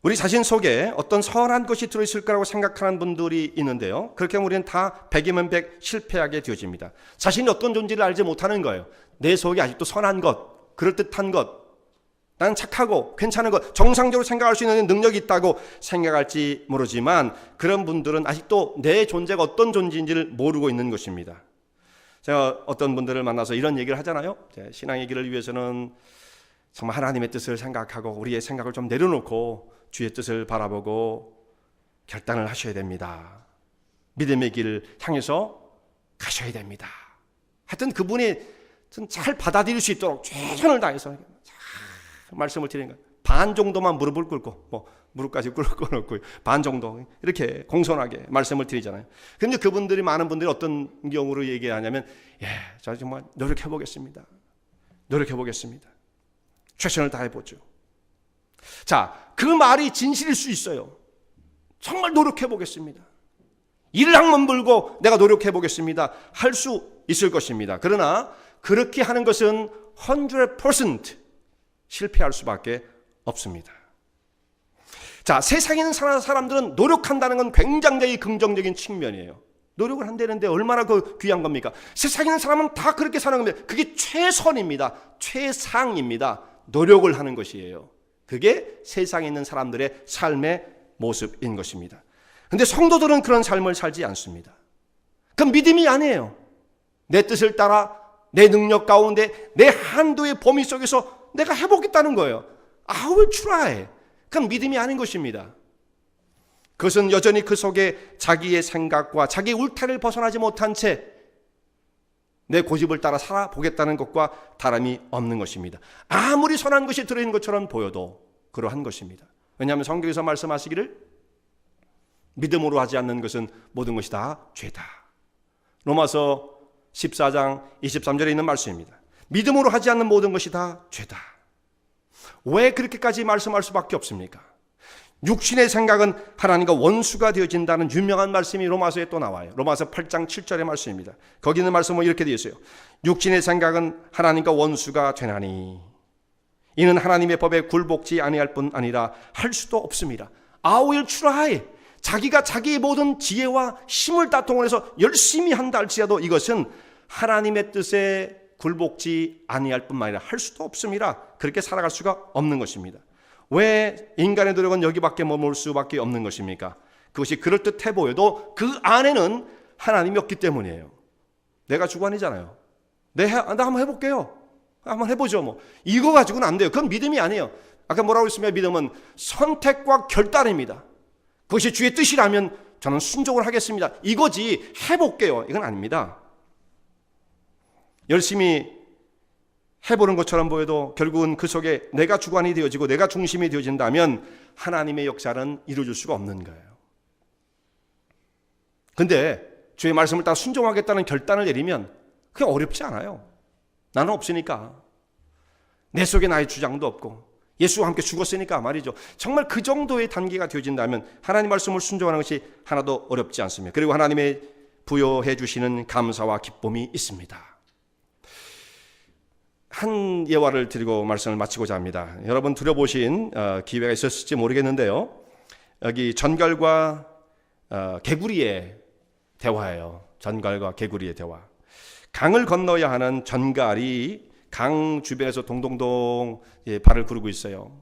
Speaker 1: 우리 자신 속에 어떤 선한 것이 들어있을 거라고 생각하는 분들이 있는데요. 그렇게 하면 우리는 다 100이면 100 실패하게 되어집니다. 자신이 어떤 존재를 알지 못하는 거예요. 내 속에 아직도 선한 것, 그럴듯한 것, 나는 착하고 괜찮은 것, 정상적으로 생각할 수 있는 능력이 있다고 생각할지 모르지만 그런 분들은 아직도 내 존재가 어떤 존재인지를 모르고 있는 것입니다. 제가 어떤 분들을 만나서 이런 얘기를 하잖아요. 신앙의 길을 위해서는 정말 하나님의 뜻을 생각하고 우리의 생각을 좀 내려놓고 주의 뜻을 바라보고 결단을 하셔야 됩니다. 믿음의 길을 향해서 가셔야 됩니다. 하여튼 그분이 잘 받아들일 수 있도록 최선을 다해서 말씀을 드리는 거예요. 반 정도만 무릎을 꿇고 무릎까지 꿇어놓고 반 정도 이렇게 공손하게 말씀을 드리잖아요. 그런데 그분들이 많은 분들이 어떤 경우로 얘기하냐면 저 정말 노력해보겠습니다. 최선을 다해보죠. 자, 그 말이 진실일 수 있어요. 정말 노력해보겠습니다. 이를 한번 물고 내가 노력해보겠습니다. 할 수 있을 것입니다. 그러나 그렇게 하는 것은 100% 실패할 수밖에 없습니다. 자, 세상에 있는 사람들은 노력한다는 건 굉장히 긍정적인 측면이에요. 노력을 한다는데 얼마나 귀한 겁니까? 세상에 있는 사람은 다 그렇게 사는 겁니다. 그게 최선입니다. 최상입니다. 노력을 하는 것이에요. 그게 세상에 있는 사람들의 삶의 모습인 것입니다. 그런데 성도들은 그런 삶을 살지 않습니다. 그건 믿음이 아니에요. 내 뜻을 따라 내 능력 가운데 내 한도의 범위 속에서 내가 해보겠다는 거예요. I will try. 그건 믿음이 아닌 것입니다. 그것은 여전히 그 속에 자기의 생각과 자기의 울타리를 벗어나지 못한 채 내 고집을 따라 살아보겠다는 것과 다름이 없는 것입니다. 아무리 선한 것이 들어있는 것처럼 보여도 그러한 것입니다. 왜냐하면 성경에서 말씀하시기를 믿음으로 하지 않는 것은 모든 것이 다 죄다. 로마서 14장 23절에 있는 말씀입니다. 믿음으로 하지 않는 모든 것이 다 죄다. 왜 그렇게까지 말씀할 수밖에 없습니까? 육신의 생각은 하나님과 원수가 되어진다는 유명한 말씀이 로마서에 또 나와요. 로마서 8장 7절의 말씀입니다. 거기 있는 말씀은 이렇게 되어 있어요. 육신의 생각은 하나님과 원수가 되나니 이는 하나님의 법에 굴복지 아니할 뿐 아니라 할 수도 없습니다. I will try. 자기가 자기의 모든 지혜와 힘을 다 동원해서 열심히 한다 할지라도 이것은 하나님의 뜻에 굴복지 아니할 뿐만 아니라 할 수도 없습니다. 그렇게 살아갈 수가 없는 것입니다. 왜 인간의 노력은 여기밖에 머물 수밖에 없는 것입니까? 그것이 그럴듯해 보여도 그 안에는 하나님이 없기 때문이에요. 내가 주관이잖아요. 나 한번 해볼게요. 한번 해보죠. 이거 가지고는 안 돼요. 그건 믿음이 아니에요. 아까 뭐라고 했으면 믿음은 선택과 결단입니다. 그것이 주의 뜻이라면 저는 순종을 하겠습니다. 이거지 해볼게요. 이건 아닙니다. 열심히 해보는 것처럼 보여도 결국은 그 속에 내가 주관이 되어지고 내가 중심이 되어진다면 하나님의 역사는 이루어질 수가 없는 거예요. 근데 주의 말씀을 따라 순종하겠다는 결단을 내리면 그게 어렵지 않아요. 나는 없으니까. 내 속에 나의 주장도 없고 예수와 함께 죽었으니까 말이죠. 정말 그 정도의 단계가 되어진다면 하나님 말씀을 순종하는 것이 하나도 어렵지 않습니다. 그리고 하나님의 부여해 주시는 감사와 기쁨이 있습니다. 한 예화를 드리고 말씀을 마치고자 합니다. 여러분 들어보신 기회가 있었을지 모르겠는데요. 여기 전갈과 개구리의 대화예요. 전갈과 개구리의 대화. 강을 건너야 하는 전갈이 강 주변에서 동동동 발을 구르고 있어요.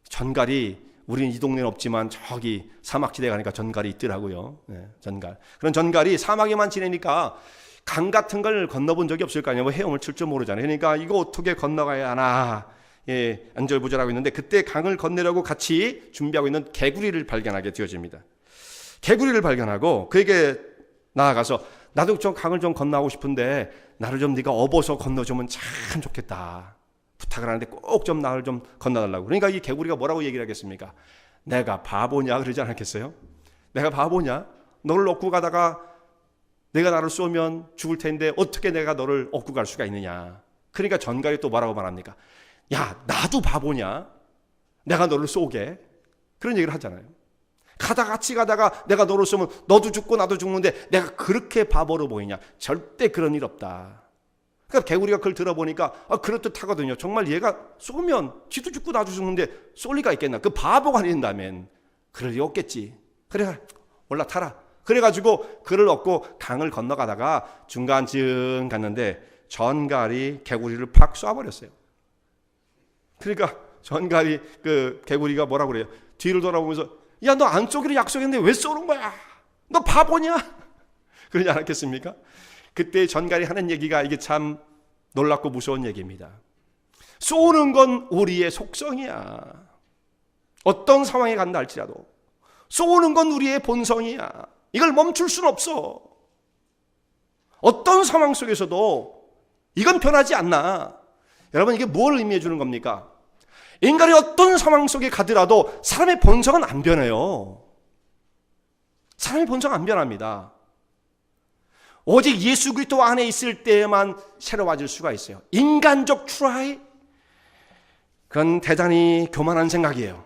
Speaker 1: 전갈이 우리는 이 동네는 없지만 저기 사막지대 가니까 전갈이 있더라고요. 전갈. 그런 전갈이 사막에만 지내니까 강 같은 걸 건너본 적이 없을 거 아니에요. 헤엄을 칠 줄 모르잖아요. 그러니까 이거 어떻게 건너가야 하나 안절부절하고 있는데 그때 강을 건너려고 같이 준비하고 있는 개구리를 발견하게 되어집니다. 개구리를 발견하고 그에게 나아가서 나도 좀 강을 좀 건너고 싶은데 나를 좀 네가 업어서 건너주면 참 좋겠다. 부탁을 하는데 꼭 좀 나를 좀 건너달라고. 그러니까 이 개구리가 뭐라고 얘기를 하겠습니까? 내가 바보냐 그러지 않았겠어요? 내가 바보냐? 너를 업고 가다가 내가 나를 쏘면 죽을 텐데 어떻게 내가 너를 업고 갈 수가 있느냐. 그러니까 전갈이 또 뭐라고 말합니까? 야, 나도 바보냐? 내가 너를 쏘게? 그런 얘기를 하잖아요. 같이 가다가 내가 너를 쏘면 너도 죽고 나도 죽는데 내가 그렇게 바보로 보이냐? 절대 그런 일 없다. 그러니까 개구리가 그걸 들어보니까 그럴듯하거든요. 정말 얘가 쏘면 지도 죽고 나도 죽는데 쏠 리가 있겠나. 그 바보가 아닌다면 그럴 리 없겠지. 그래 올라타라. 그래가지고 그를 얻고 강을 건너가다가 중간쯤 갔는데 전갈이 개구리를 팍 쏴버렸어요. 그러니까 전갈이 그 개구리가 뭐라고 그래요? 뒤를 돌아보면서 야, 너 안 쏘기로 약속했는데 왜 쏘는 거야? 너 바보냐? 그러지 않았겠습니까? 그때 전갈이 하는 얘기가 이게 참 놀랍고 무서운 얘기입니다. 쏘는 건 우리의 속성이야. 어떤 상황에 간다 할지라도 쏘는 건 우리의 본성이야. 이걸 멈출 수는 없어. 어떤 상황 속에서도 이건 변하지 않나. 여러분, 이게 뭘 의미해 주는 겁니까? 인간이 어떤 상황 속에 가더라도 사람의 본성은 안 변해요. 사람의 본성은 안 변합니다. 오직 예수 그리스도 안에 있을 때에만 새로워질 수가 있어요. 인간적 추라이? 그건 대단히 교만한 생각이에요.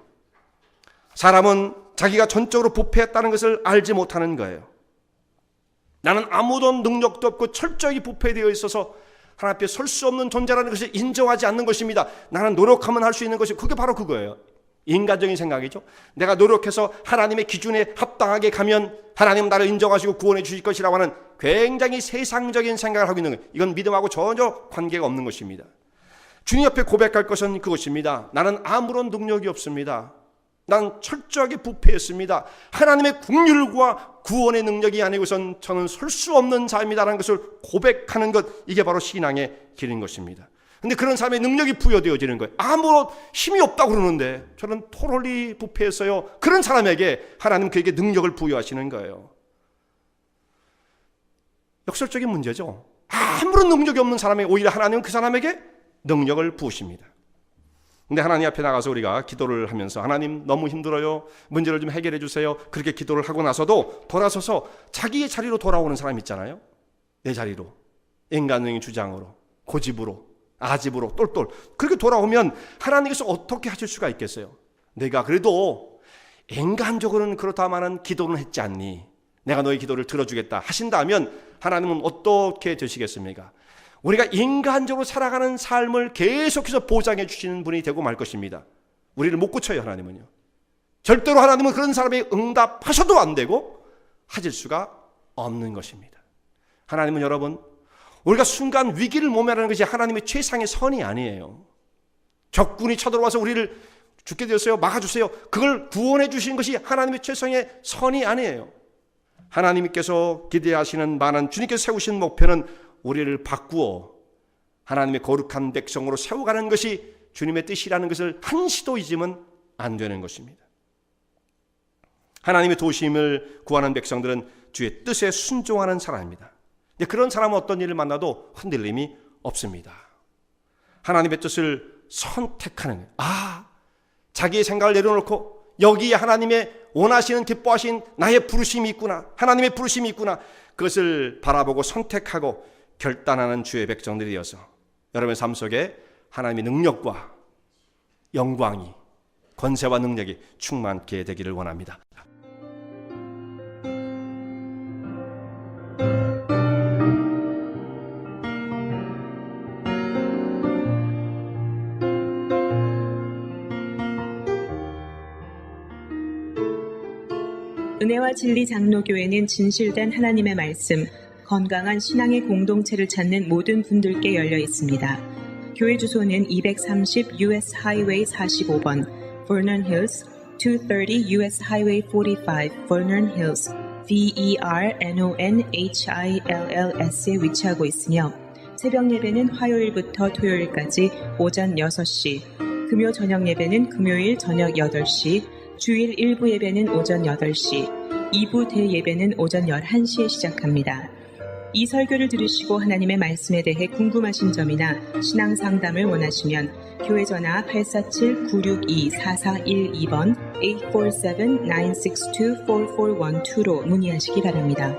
Speaker 1: 사람은 자기가 전적으로 부패했다는 것을 알지 못하는 거예요. 나는 아무도 능력도 없고 철저히 부패되어 있어서 하나님 앞에 설 수 없는 존재라는 것을 인정하지 않는 것입니다. 나는 노력하면 할 수 있는 것이 그게 바로 그거예요. 인간적인 생각이죠. 내가 노력해서 하나님의 기준에 합당하게 가면 하나님은 나를 인정하시고 구원해 주실 것이라고 하는 굉장히 세상적인 생각을 하고 있는 거예요. 이건 믿음하고 전혀 관계가 없는 것입니다. 주님 앞에 고백할 것은 그것입니다. 나는 아무런 능력이 없습니다. 난 철저하게 부패했습니다. 하나님의 긍휼과 구원의 능력이 아니고선 저는 설 수 없는 자입니다라는 것을 고백하는 것, 이게 바로 신앙의 길인 것입니다. 근데 그런 사람의 능력이 부여되어지는 거예요. 아무런 힘이 없다고 그러는데 저는 토탈리 부패했어요. 그런 사람에게 하나님 그에게 능력을 부여하시는 거예요. 역설적인 문제죠. 아무런 능력이 없는 사람에게 오히려 하나님은 그 사람에게 능력을 부으십니다. 근데 하나님 앞에 나가서 우리가 기도를 하면서 하나님 너무 힘들어요. 문제를 좀 해결해 주세요. 그렇게 기도를 하고 나서도 돌아서서 자기의 자리로 돌아오는 사람 있잖아요. 내 자리로. 인간적인 주장으로, 고집으로, 아집으로 똘똘 그렇게 돌아오면 하나님께서 어떻게 하실 수가 있겠어요? 내가 그래도 인간적으로는 그렇다마는 기도는 했지 않니? 내가 너의 기도를 들어주겠다 하신다면 하나님은 어떻게 되시겠습니까? 우리가 인간적으로 살아가는 삶을 계속해서 보장해 주시는 분이 되고 말 것입니다. 우리를 못 고쳐요. 하나님은요. 절대로 하나님은 그런 사람에 응답하셔도 안 되고 하실 수가 없는 것입니다. 하나님은 여러분, 우리가 순간 위기를 모면하는 것이 하나님의 최상의 선이 아니에요. 적군이 쳐들어와서 우리를 죽게 되었어요. 막아주세요. 그걸 구원해 주신 것이 하나님의 최상의 선이 아니에요. 하나님께서 기대하시는 많은 주님께서 세우신 목표는 우리를 바꾸어 하나님의 거룩한 백성으로 세워가는 것이 주님의 뜻이라는 것을 한시도 잊으면 안 되는 것입니다. 하나님의 도우심을 구하는 백성들은 주의 뜻에 순종하는 사람입니다. 그런 사람은 어떤 일을 만나도 흔들림이 없습니다. 하나님의 뜻을 선택하는, 자기의 생각을 내려놓고 여기에 하나님의 원하시는 기뻐하신 나의 부르심이 있구나, 하나님의 부르심이 있구나, 그것을 바라보고 선택하고 결단하는 주의 백성들이어서 여러분의 삶 속에 하나님의 능력과 영광이, 권세와 능력이 충만케 되기를 원합니다.
Speaker 2: 은혜와 진리 장로교회는 진실된 하나님의 말씀, 건강한 신앙의 공동체를 찾는 모든 분들께 열려 있습니다. 교회 주소는 230 US Highway 45번, Vernon Hills, 230 US Highway 45, Vernon Hills, VERNONHILLS에 위치하고 있으며 새벽 예배는 화요일부터 토요일까지 오전 6시, 금요 저녁 예배는 금요일 저녁 8시, 주일 1부 예배는 오전 8시, 2부 대예배는 오전 11시에 시작합니다. 이 설교를 들으시고 하나님의 말씀에 대해 궁금하신 점이나 신앙 상담을 원하시면 교회 전화 847-962-4412번 847-962-4412로 문의하시기 바랍니다.